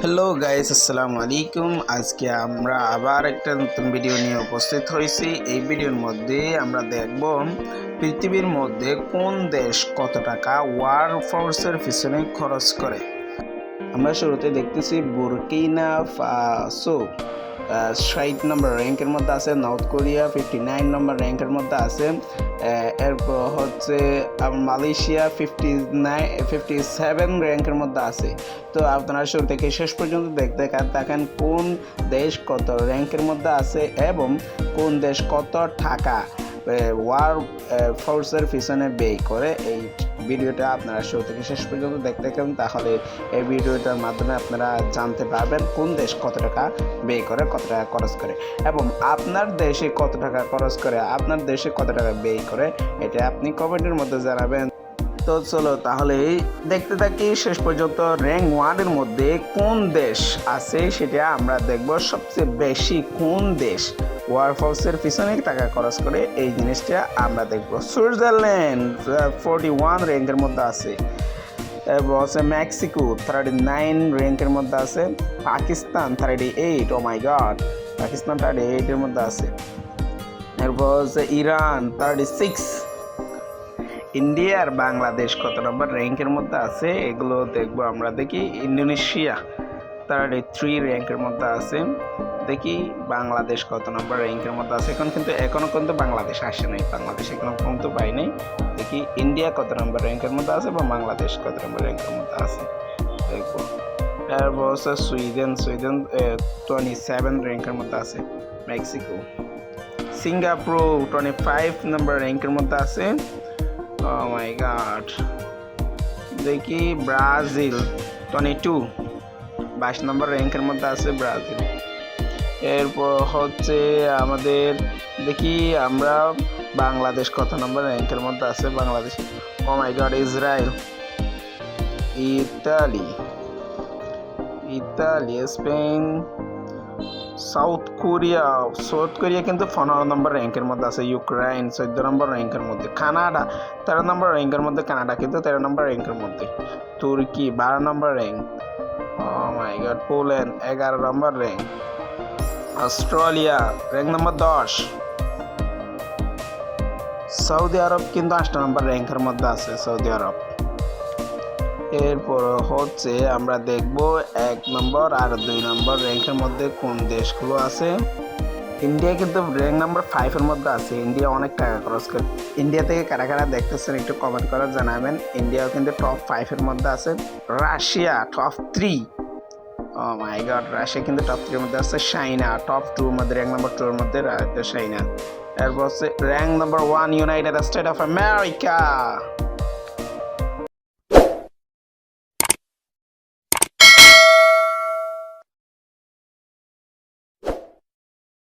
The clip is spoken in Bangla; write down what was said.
হ্যালো গাইস, আসসালামু আলাইকুম। আজকে আমরা আবার একটা নতুন ভিডিও নিয়ে উপস্থিত হয়েছি। এই ভিডিওর মধ্যে আমরা দেখব পৃথিবীর মধ্যে কোন দেশ কত টাকা ওয়ার ফোর্সের পিছনে খরচ করে। আমরা শুরুতে দেখতেছি বুরকিনা ফাসো 60 নম্বর র্যাঙ্কের মধ্যে আছে, নর্থ কোরিয়া 59 নম্বর র্যাঙ্কের মধ্যে আছে, এরপর হচ্ছে মালয়েশিয়া 57 র্যাঙ্কের মধ্যে আছে। তো আপনারা শুরু থেকে শেষ পর্যন্ত দেখতে থাকেন কোন দেশ কত র্যাঙ্কের মধ্যে আছে এবং কোন দেশ কত টাকা ওয়ার ফোর্সের পিছনে ব্যয় করে। এই ভিডিওটা আপনারা শুরু থেকে শেষ পর্যন্ত দেখতে থাকেন, তাহলে এই ভিডিওটার মাধ্যমে আপনারা জানতে পারবেন কোন দেশ কত টাকা ব্যয় করে, কত টাকা খরচ করে এবং আপনার দেশে কত টাকা খরচ করে, আপনার দেশে কত টাকা ব্যয় করে, এটা আপনি কমেন্টের মধ্যে জানাবেন। তো চলো তাহলে দেখতে থাকি শেষ পর্যন্ত। র্যাঙ্ক 1-এর মধ্যে কোন দেশ আছে সেটা আমরা দেখব। সবচেয়ে বেশি কোন দেশ ওয়ার ফোর্সের পিছনে টাকা খরচ করে এই জিনিসটা আমরা দেখব। সুইজারল্যান্ড 41 র্যাঙ্কের মধ্যে আছে, এরপর আছে মেক্সিকো 39 র্যাঙ্কের মধ্যে আছে, পাকিস্তান 38, ও মাই গড, পাকিস্তান 38-এর মধ্যে আছে, এরপর হচ্ছে ইরান 36, ইন্ডিয়া আর বাংলাদেশ কত নম্বর র্যাঙ্কের মধ্যে আছে এগুলো দেখবো আমরা। দেখি ইন্দোনেশিয়া 33 র্যাঙ্কের মধ্যে আছে, দেখি বাংলাদেশ কত নম্বর র্যাঙ্কের মধ্যে আছে। এখনো কিন্তু বাংলাদেশ আসে নাই, বাংলাদেশ এখনো কিন্তু পাই নাই। দেখি ইন্ডিয়া কত নম্বর র্যাঙ্কের মধ্যে আছে এবং বাংলাদেশ কত নম্বর র্যাঙ্কের মধ্যে আছে দেখবো। এরপর হচ্ছে সুইডেন 27 র্যাঙ্কের মধ্যে আছে, মেক্সিকো, সিঙ্গাপুর 25 নম্বর র্যাঙ্কের মধ্যে আছে, oh my god, দেখি ব্রাজিল 22 নম্বর র্যাঙ্কের মধ্যে আছে ব্রাজিল। এরপর হচ্ছে আমাদের দেখি আমরা বাংলাদেশ কত নম্বর র্যাঙ্কের মধ্যে আছে, Bangladesh, oh my God, Israel, Italy, Spain, South Korea কিন্তু 15 নম্বর র্যাঙ্কের মধ্যে আছে, ইউক্রেন 14 নম্বর র্যাঙ্কের মধ্যে, কানাডা 13 নম্বর র্যাঙ্কের মধ্যে, কানাডা কিন্তু 13 নম্বর র্যাঙ্কের মধ্যে, তুর্কি 12 নম্বর rank, O my god, Poland 11 number rank, Australia rank number 10, Saudi আরব কিন্তু 8 নম্বর র্যাঙ্কের মধ্যে আছে, সৌদি আরব। এরপর হচ্ছে আমরা দেখব 1 নম্বর আর 2 নম্বর র্যাঙ্কের মধ্যে কোন দেশগুলো আছে। ইন্ডিয়া কিন্তু র্যাঙ্ক নাম্বার 5-এর মধ্যে আছে, ইন্ডিয়া অনেক টাকা খরচ করে। ইন্ডিয়া থেকে কারা কারা দেখতেছেন একটু কমেন্ট করে জানাবেন। ইন্ডিয়াও কিন্তু টপ 5-এর মধ্যে আছে। Russia top 3, O my god, Russia কিন্তু টপ 3-এর মধ্যে আছে। চায়না টপ 2-এর মধ্যে, র্যাঙ্ক নাম্বার 2-এর মধ্যে চায়না। এরপর হচ্ছে rank number 1 United state of America,